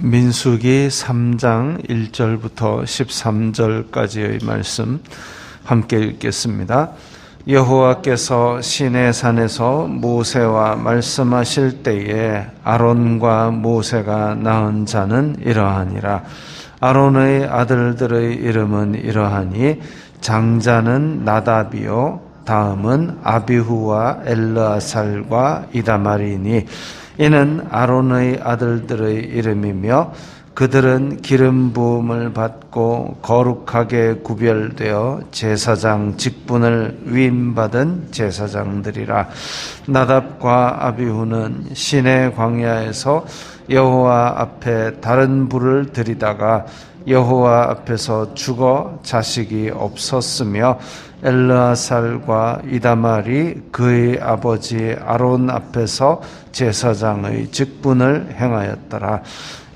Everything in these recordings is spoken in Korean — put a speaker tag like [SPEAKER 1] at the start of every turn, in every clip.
[SPEAKER 1] 민수기 3장 1절부터 13절까지의 말씀 함께 읽겠습니다. 여호와께서 시내산에서 모세와 말씀하실 때에 아론과 모세가 낳은 자는 이러하니라. 아론의 아들들의 이름은 이러하니 장자는 나답이요 다음은 아비후와 엘르아살과 이다말이니 이는 아론의 아들들의 이름이며 그들은 기름 부음을 받고 거룩하게 구별되어 제사장 직분을 위임받은 제사장들이라. 나답과 아비후는 시내 광야에서 여호와 앞에 다른 불을 들이다가 여호와 앞에서 죽어 자식이 없었으며 엘르아살과 이다말이 그의 아버지 아론 앞에서 제사장의 직분을 행하였더라.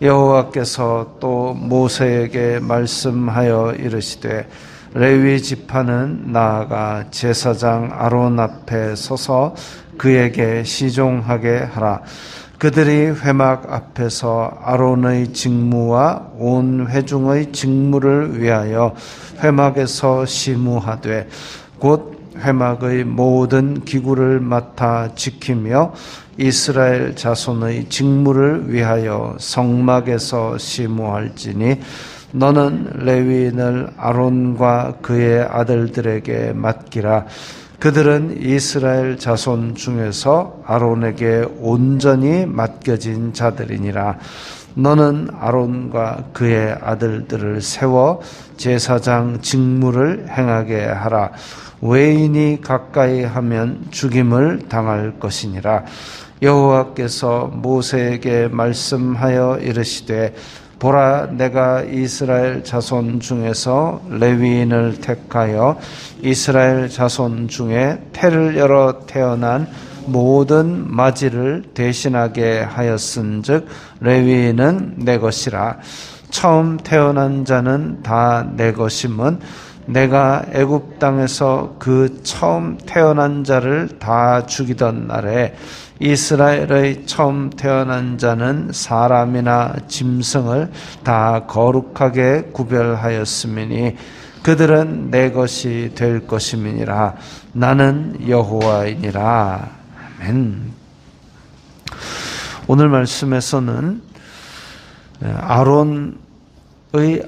[SPEAKER 1] 여호와께서 또 모세에게 말씀하여 이르시되 레위 지파는 나아가 제사장 아론 앞에 서서 그에게 시종하게 하라. 그들이 회막 앞에서 아론의 직무와 온 회중의 직무를 위하여 회막에서 시무하되 곧 회막의 모든 기구를 맡아 지키며 이스라엘 자손의 직무를 위하여 성막에서 시무할지니 너는 레위인을 아론과 그의 아들들에게 맡기라. 그들은 이스라엘 자손 중에서 아론에게 온전히 맡겨진 자들이니라. 너는 아론과 그의 아들들을 세워 제사장 직무를 행하게 하라. 외인이 가까이 하면 죽임을 당할 것이니라. 여호와께서 모세에게 말씀하여 이르시되 보라, 내가 이스라엘 자손 중에서 레위인을 택하여 이스라엘 자손 중에 태를 열어 태어난 모든 마지를 대신하게 하였은즉 레위인은 내 것이라. 처음 태어난 자는 다 내 것임은 내가 애굽 땅에서 그 처음 태어난 자를 다 죽이던 날에 이스라엘의 처음 태어난 자는 사람이나 짐승을 다 거룩하게 구별하였음이니 그들은 내 것이 될 것임이니라. 나는 여호와이니라. 아멘. 오늘 말씀에서는 아론의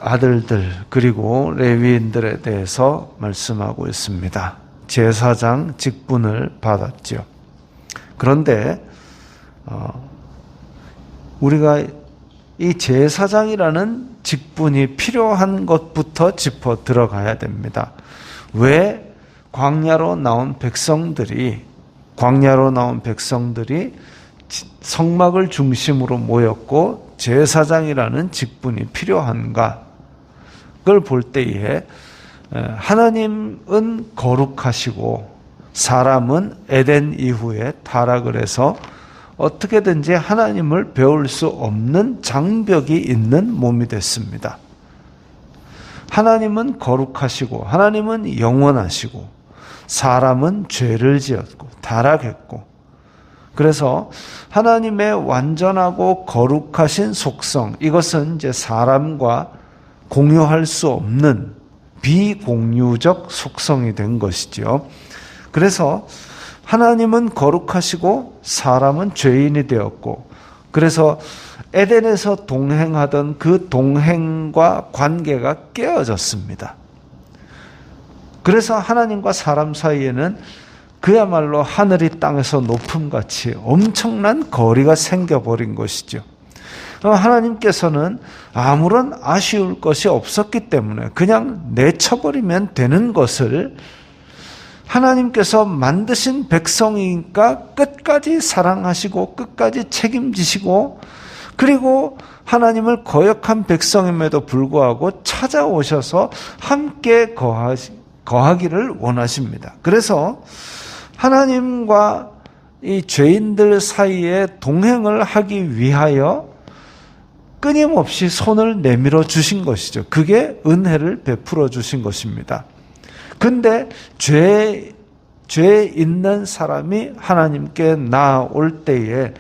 [SPEAKER 1] 아들들 그리고 레위인들에 대해서 말씀하고 있습니다. 제사장 직분을 받았죠. 그런데 우리가 이 제사장이라는 직분이 필요한 것부터 짚어 들어가야 됩니다. 왜 광야로 나온 백성들이 성막을 중심으로 모였고 제사장이라는 직분이 필요한가? 그걸 볼 때에 하나님은 거룩하시고 사람은 에덴 이후에 타락을 해서 어떻게든지 하나님을 배울 수 없는 장벽이 있는 몸이 됐습니다. 하나님은 거룩하시고 하나님은 영원하시고 사람은 죄를 지었고 타락했고 그래서 하나님의 완전하고 거룩하신 속성, 이것은 이제 사람과 공유할 수 없는 비공유적 속성이 된 것이죠. 그래서 하나님은 거룩하시고 사람은 죄인이 되었고 그래서 에덴에서 동행하던 그 동행과 관계가 깨어졌습니다. 그래서 하나님과 사람 사이에는 그야말로 하늘이 땅에서 높음같이 엄청난 거리가 생겨버린 것이죠. 하나님께서는 아무런 아쉬울 것이 없었기 때문에 그냥 내쳐버리면 되는 것을 하나님께서 만드신 백성이니까 끝까지 사랑하시고 끝까지 책임지시고 그리고 하나님을 거역한 백성임에도 불구하고 찾아오셔서 함께 거하기를 원하십니다. 그래서 하나님과 이 죄인들 사이에 동행을 하기 위하여 끊임없이 손을 내밀어 주신 것이죠. 그게 은혜를 베풀어 주신 것입니다. 근데 죄 있는 사람이 하나님께 나아올 때에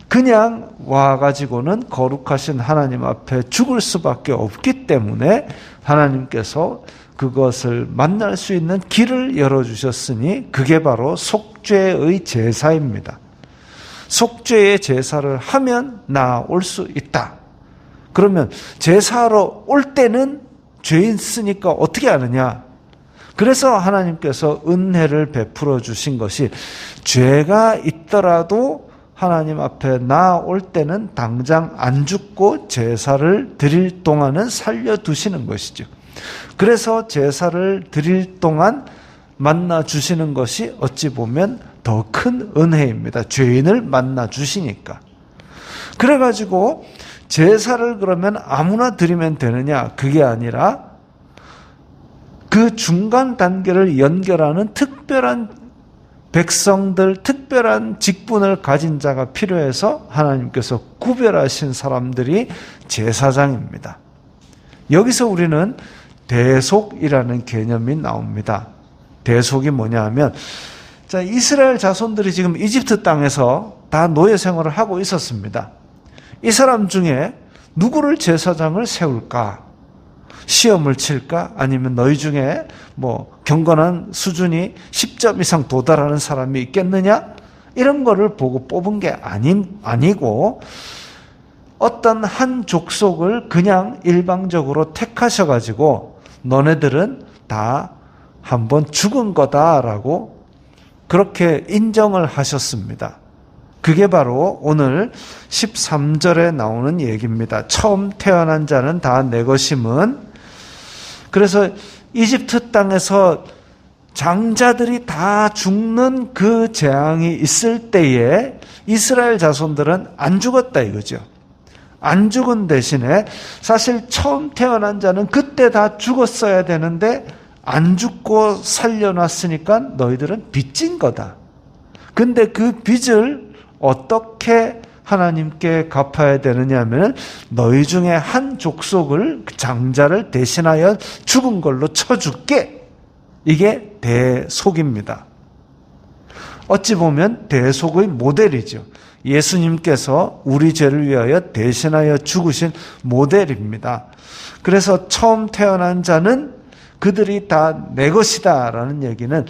[SPEAKER 1] 그냥 와가지고는 거룩하신 하나님 앞에 죽을 수밖에 없기 때문에 하나님께서 그것을 만날 수 있는 길을 열어주셨으니 그게 바로 속죄의 제사입니다. 속죄의 제사를 하면 나올 수 있다. 그러면 제사하러 올 때는 죄인 쓰니까 어떻게 하느냐? 그래서 하나님께서 은혜를 베풀어 주신 것이 죄가 있더라도 하나님 앞에 나올 때는 당장 안 죽고 제사를 드릴 동안은 살려두시는 것이죠. 그래서 제사를 드릴 동안 만나 주시는 것이 어찌 보면 더 큰 은혜입니다. 죄인을 만나 주시니까. 그래가지고 제사를 그러면 아무나 드리면 되느냐? 그게 아니라 그 중간 단계를 연결하는 특별한 백성들, 특별한 직분을 가진 자가 필요해서 하나님께서 구별하신 사람들이 제사장입니다. 여기서 우리는 대속이라는 개념이 나옵니다. 대속이 뭐냐 하면, 자, 이스라엘 자손들이 지금 이집트 땅에서 다 노예 생활을 하고 있었습니다. 이 사람 중에 누구를 제사장을 세울까? 시험을 칠까? 아니면 너희 중에 경건한 수준이 10점 이상 도달하는 사람이 있겠느냐? 이런 거를 보고 뽑은 게 아니고 어떤 한 족속을 그냥 일방적으로 택하셔가지고 너네들은 다 한번 죽은 거다라고 그렇게 인정을 하셨습니다. 그게 바로 오늘 13절에 나오는 얘기입니다. 처음 태어난 자는 다 내 것임은, 그래서 이집트 땅에서 장자들이 다 죽는 그 재앙이 있을 때에 이스라엘 자손들은 안 죽었다 이거죠. 안 죽은 대신에 사실 처음 태어난 자는 그때 다 죽었어야 되는데 안 죽고 살려놨으니까 너희들은 빚진 거다. 근데 그 빚을 어떻게 하나님께 갚아야 되느냐 하면 너희 중에 한 족속을 장자를 대신하여 죽은 걸로 쳐줄게. 이게 대속입니다. 어찌 보면 대속의 모델이죠. 예수님께서 우리 죄를 위하여 대신하여 죽으신 모델입니다. 그래서 처음 태어난 자는 그들이 다 내 것이다 라는 얘기는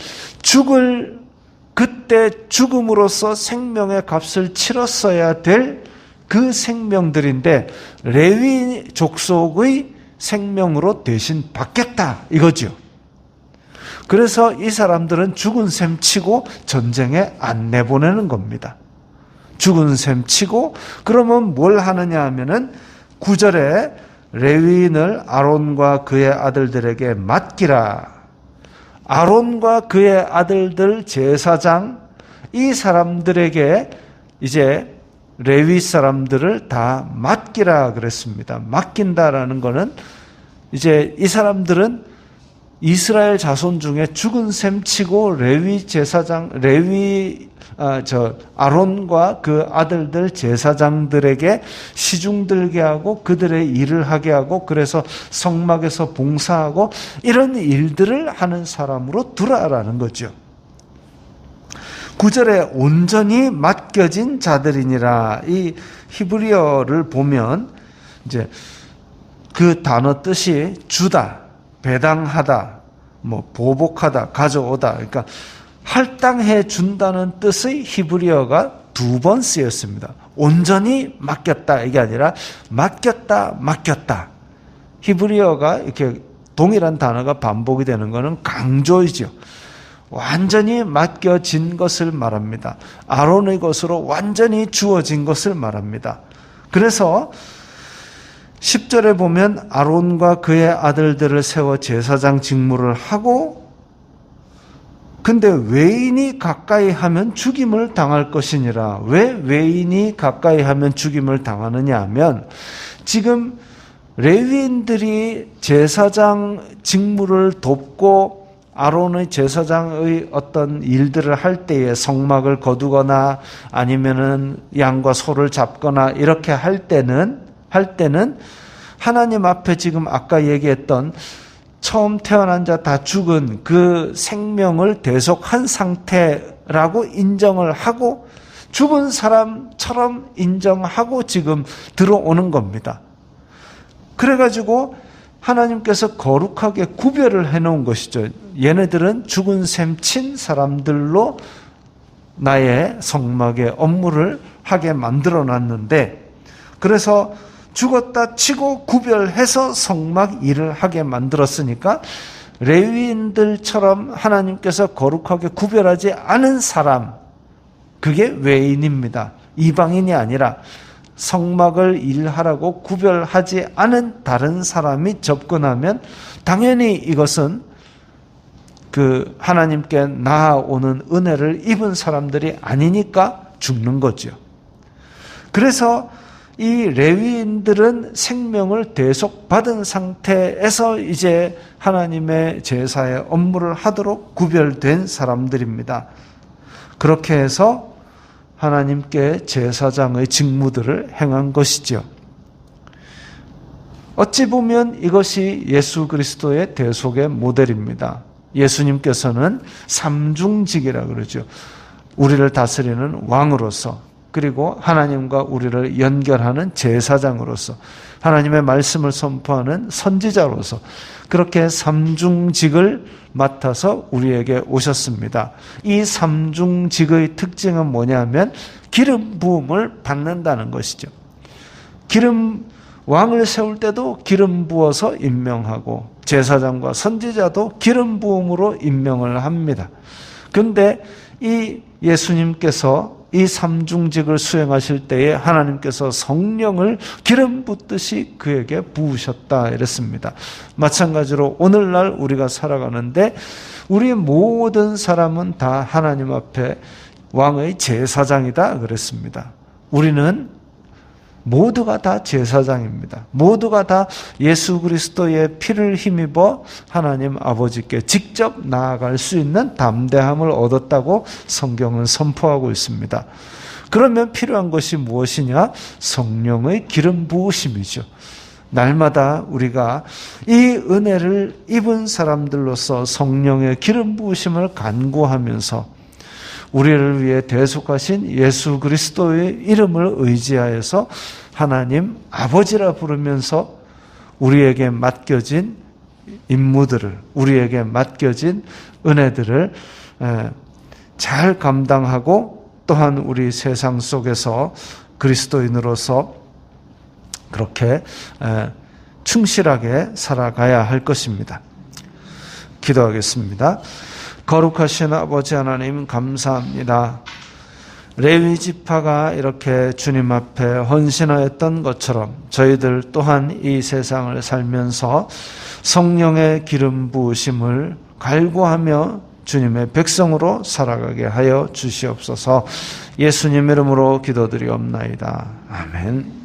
[SPEAKER 1] 그때 죽음으로써 생명의 값을 치렀어야 될 그 생명들인데 레위 족속의 생명으로 대신 받겠다 이거죠. 그래서 이 사람들은 죽은 셈 치고 전쟁에 안 내보내는 겁니다. 죽은 셈 치고 그러면 뭘 하느냐 하면은 9절에 레위인을 아론과 그의 아들들에게 맡기라. 아론과 그의 아들들 제사장 이 사람들에게 이제 레위 사람들을 다 맡기라 그랬습니다. 맡긴다라는 것은 이제 이 사람들은 이스라엘 자손 중에 죽은 셈 치고 아론과 그 아들들 제사장들에게 시중 들게 하고 그들의 일을 하게 하고 그래서 성막에서 봉사하고 이런 일들을 하는 사람으로 두라라는 거죠. 9절에 온전히 맡겨진 자들이니라. 이 히브리어를 보면 이제 그 단어 뜻이 주다, 배당하다, 보복하다, 가져오다. 그러니까 할당해 준다는 뜻의 히브리어가 2번 쓰였습니다. 온전히 맡겼다 이게 아니라 맡겼다. 히브리어가 이렇게 동일한 단어가 반복이 되는 것은 강조이죠. 완전히 맡겨진 것을 말합니다. 아론의 것으로 완전히 주어진 것을 말합니다. 그래서 10절에 보면 아론과 그의 아들들을 세워 제사장 직무를 하고 근데 외인이 가까이 하면 죽임을 당할 것이니라. 왜 외인이 가까이 하면 죽임을 당하느냐 하면 지금 레위인들이 제사장 직무를 돕고 아론의 제사장의 어떤 일들을 할 때에 성막을 거두거나 아니면은 양과 소를 잡거나 이렇게 할 때는 하나님 앞에 지금 아까 얘기했던 처음 태어난 자 다 죽은 그 생명을 대속한 상태라고 인정을 하고 죽은 사람처럼 인정하고 지금 들어오는 겁니다. 그래가지고 하나님께서 거룩하게 구별을 해놓은 것이죠. 얘네들은 죽은 셈 친 사람들로 나의 성막의 업무를 하게 만들어놨는데, 그래서 죽었다 치고 구별해서 성막 일을 하게 만들었으니까 레위인들처럼 하나님께서 거룩하게 구별하지 않은 사람, 그게 외인입니다. 이방인이 아니라 성막을 일하라고 구별하지 않은 다른 사람이 접근하면 당연히 이것은 그 하나님께 나아오는 은혜를 입은 사람들이 아니니까 죽는 거죠. 그래서 이 레위인들은 생명을 대속받은 상태에서 이제 하나님의 제사의 업무를 하도록 구별된 사람들입니다. 그렇게 해서 하나님께 제사장의 직무들을 행한 것이죠. 어찌 보면 이것이 예수 그리스도의 대속의 모델입니다. 예수님께서는 삼중직이라 그러죠. 우리를 다스리는 왕으로서, 그리고 하나님과 우리를 연결하는 제사장으로서, 하나님의 말씀을 선포하는 선지자로서, 그렇게 삼중직을 맡아서 우리에게 오셨습니다. 이 삼중직의 특징은 뭐냐면 기름 부음을 받는다는 것이죠. 왕을 세울 때도 기름 부어서 임명하고, 제사장과 선지자도 기름 부음으로 임명을 합니다. 그런데 이 예수님께서 이 삼중직을 수행하실 때에 하나님께서 성령을 기름 붓듯이 그에게 부으셨다 이랬습니다. 마찬가지로 오늘날 우리가 살아가는데 우리 모든 사람은 다 하나님 앞에 왕의 제사장이다 그랬습니다. 우리는 모두가 다 제사장입니다. 모두가 다 예수 그리스도의 피를 힘입어 하나님 아버지께 직접 나아갈 수 있는 담대함을 얻었다고 성경은 선포하고 있습니다. 그러면 필요한 것이 무엇이냐? 성령의 기름 부으심이죠. 날마다 우리가 이 은혜를 입은 사람들로서 성령의 기름 부으심을 간구하면서 우리를 위해 대속하신 예수 그리스도의 이름을 의지하여서 하나님 아버지라 부르면서 우리에게 맡겨진 임무들을, 우리에게 맡겨진 은혜들을 잘 감당하고, 또한 우리 세상 속에서 그리스도인으로서 그렇게 충실하게 살아가야 할 것입니다. 기도하겠습니다. 거룩하신 아버지 하나님 감사합니다. 레위 지파가 이렇게 주님 앞에 헌신하였던 것처럼 저희들 또한 이 세상을 살면서 성령의 기름 부으심을 갈구하며 주님의 백성으로 살아가게 하여 주시옵소서. 예수님 이름으로 기도드리옵나이다. 아멘.